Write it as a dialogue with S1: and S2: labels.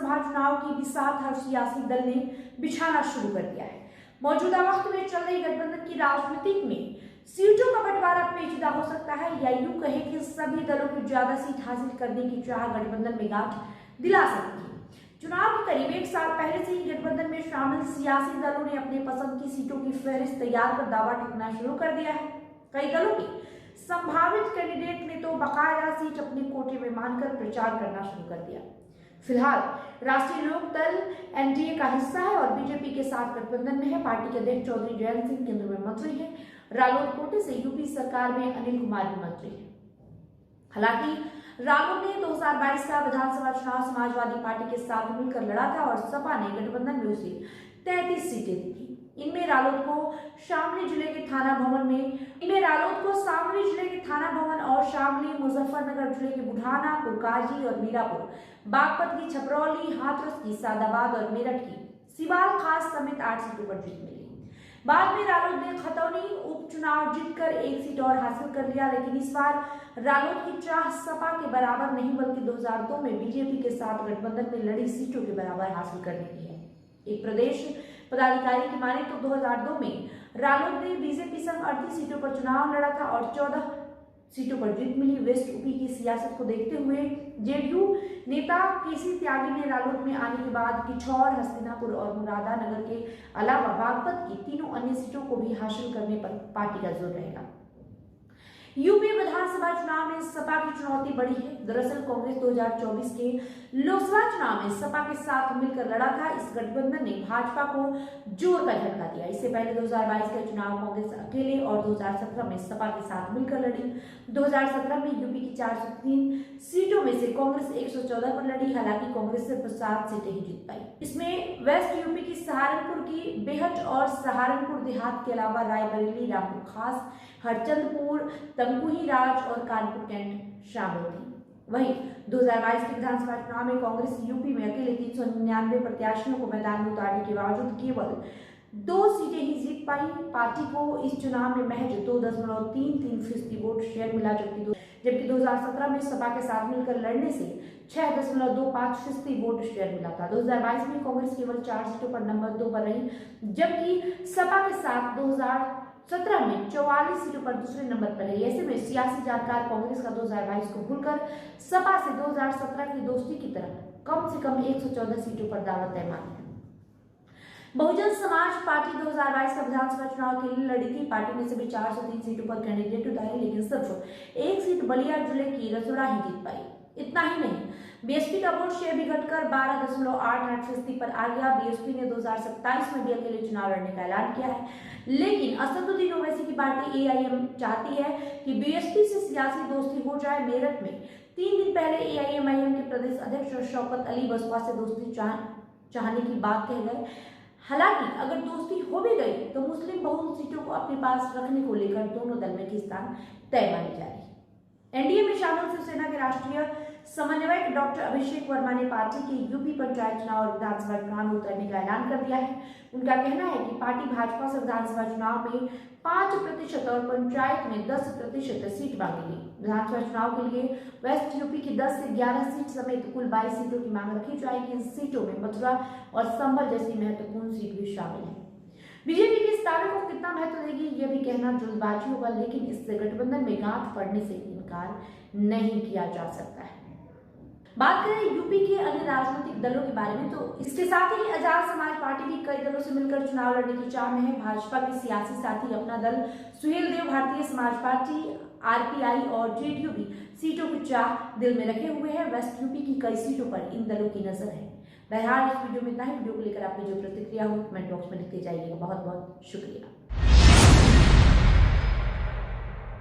S1: विधानसभा चुनाव की बिसात हर सियासी दल ने बिछाना शुरू कर दिया है। मौजूदा वक्त में चल रही गठबंधन की राजनीति में सीटों का बंटवारा पेचीदा हो सकता है, या यूं कहे कि सभी दलों को ज्यादा सीट हासिल करने की चाह गठबंधन में गांठ दिला सकती है। चुनाव के करीब एक साल पहले से ही गठबंधन में शामिल सियासी दलों ने अपने पसंद की सीटों की फहरिस्त तैयार कर दावा ठोकना शुरू कर दिया है। कई दलों के संभावित कैंडिडेट ने तो बकायदा सीट अपने कोटे में मानकर प्रचार करना शुरू कर दिया। फिलहाल राष्ट्रीय लोक दल एनडीए का हिस्सा है और बीजेपी के साथ गठबंधन में है। पार्टी के अध्यक्ष चौधरी जयंत सिंह केंद्र में मंत्री हैं। रालोद कोटे से यूपी सरकार में अनिल कुमार भी मंत्री हैं। हालांकि रालोद ने 2022 का विधानसभा चुनाव समाजवादी पार्टी के साथ मिलकर लड़ा था और सपा ने गठबंधन में उसे 33 सीटें दी थी। इनमें रालोद को शामली जिले के थाना भवन और शामली, मुजफ्फरनगर जिले के बुढ़ाना, पुरकाजी और मीरापुर, बागपत की छपरौली, हाथरस की सादाबाद और मेरठ की सिवाल खास समेत 8 सीटों पर जीत मिली। बाद में रालोद ने खतौनी उपचुनाव जीतकर 1 सीट और हासिल कर लिया, लेकिन इस बार रालोद की चाह सपा के बराबर नहीं बल्कि 2002 में बीजेपी के साथ गठबंधन में लड़ी सीटों के बराबर हासिल करने की है। एक प्रदेश पदाधिकारी की माने तो 2002 में रालोद ने बीजेपी संग 38 सीटों पर चुनाव लड़ा था और 14 सीटों पर जीत मिली। वेस्ट यूपी की सियासत को देखते हुए जेडीयू नेता केसी त्यागी ने रालोद में आने के बाद किछौर, हस्तिनापुर और मुरादानगर के अलावा बागपत की तीनों अन्य सीटों को भी हासिल करने पर पार्टी का जोर रहेगा। यूपी विधानसभा चुनाव में सपा की चुनौती बड़ी है। दरअसल कांग्रेस 2024 के लोकसभा चुनाव में सपा के साथ मिलकर लड़ा था। इस गठबंधन ने भाजपा को जोर का झटका दिया। इससे पहले 2022 का चुनाव कांग्रेस अकेले और 2017 में सपा के साथ मिलकर लड़ी। 2017 में यूपी की 403 सीटों में से कांग्रेस 114 पर लड़ी। हालांकि कांग्रेस सिर्फ 7 सीटें ही जीत पाई। इसमें वेस्ट यूपी की सहारनपुर की बेहट और सहारनपुर देहात के अलावा रायबरेली, रामपुर खास, हरचंदपुर, तमकुही राज और कानपुर कैंट शामिल थी। वहीं 2022 के विधानसभा चुनाव में कांग्रेस यूपी में अकेले 399 प्रत्याशियों को मैदान में उतारने के बावजूद केवल 2 सीटें ही जीत पाई। पार्टी को इस चुनाव में महज 2.33% वोट शेयर मिला, जबकि 2017 में सपा के साथ मिलकर लड़ने से 6.25% वोट शेयर मिला था। 2022 में कांग्रेस केवल 4 सीटों पर नंबर 2 पर रही, जबकि सपा के साथ 2017 में 44 सीटों पर दूसरे नंबर पर रही। ऐसे में सियासी जानकार कांग्रेस का 2022 को भूलकर सपा से 2017 की दोस्ती की तरह कम से कम 114 सीटों पर दावा तय मानते हैं। बहुजन समाज पार्टी 2022 का विधानसभा चुनाव के लिए लड़ी थी। पार्टी ने सभी 403 सीटों पर कैंडिडेट उतारे, लेकिन सिर्फ 1 सीट बलिया जिले की रसोड़ा ही जीत पाई। इतना ही नहीं, बीएसपी का वोट शेयर भी घटकर 12.88% पर आ गया। बीएसपी ने 2027 में भी अकेले चुनाव लड़ने का ऐलान किया है, लेकिन असदुद्दीन ओवैसी की पार्टी एआईएम चाहती है कि बीएसपी से सियासी दोस्ती हो जाए। मेरठ में 3 दिन पहले एआईएमआईएम के प्रदेश अध्यक्ष शौकत अली बसपा से दोस्ती चाहने की बात कह गए। हालांकि अगर दोस्ती हो भी गई तो मुस्लिम बहुल सीटों को अपने पास रखने को लेकर दोनों दल में खींचतान तय मानी जा रही है। एनडीए में शामिल शिवसेना के राष्ट्रीय समन्वयक डॉक्टर अभिषेक वर्मा ने पार्टी के यूपी पंचायत चुनाव और विधानसभा चुनाव में उतरने का ऐलान कर दिया है। उनका कहना है कि पार्टी भाजपा से विधानसभा चुनाव में 5% और पंचायत में 10% सीट मांगेगी। विधानसभा चुनाव के लिए वेस्ट यूपी की 10 से 11 सीट समेत कुल 22 सीटों की मांग रखी जाएगी। इन सीटों में मथुरा और संभल जैसी महत्वपूर्ण सीट भी शामिल है। बीजेपी के इस दावे को कितना महत्व देगी यह भी कहना जल्दबाजी होगा, लेकिन इससे गठबंधन में गांठ पड़ने से इनकार नहीं किया जा सकता है। बात करें यूपी के अन्य राजनीतिक दलों के बारे में, तो इसके साथ ही आजाद समाज पार्टी भी कई दलों से मिलकर चुनाव लड़ने की चाह में है। भाजपा के सियासी साथी अपना दल सुहेल देव, भारतीय समाज पार्टी, आरपीआई और जेडीयू भी सीटों की चाह दिल में रखे हुए हैं। वेस्ट यूपी की कई सीटों पर इन दलों की नजर है। बहरहाल इस वीडियो में इतना ही। वीडियो को लेकर आपकी जो प्रतिक्रिया हो कमेंट बॉक्स में लिखते जाइएगा। बहुत बहुत शुक्रिया।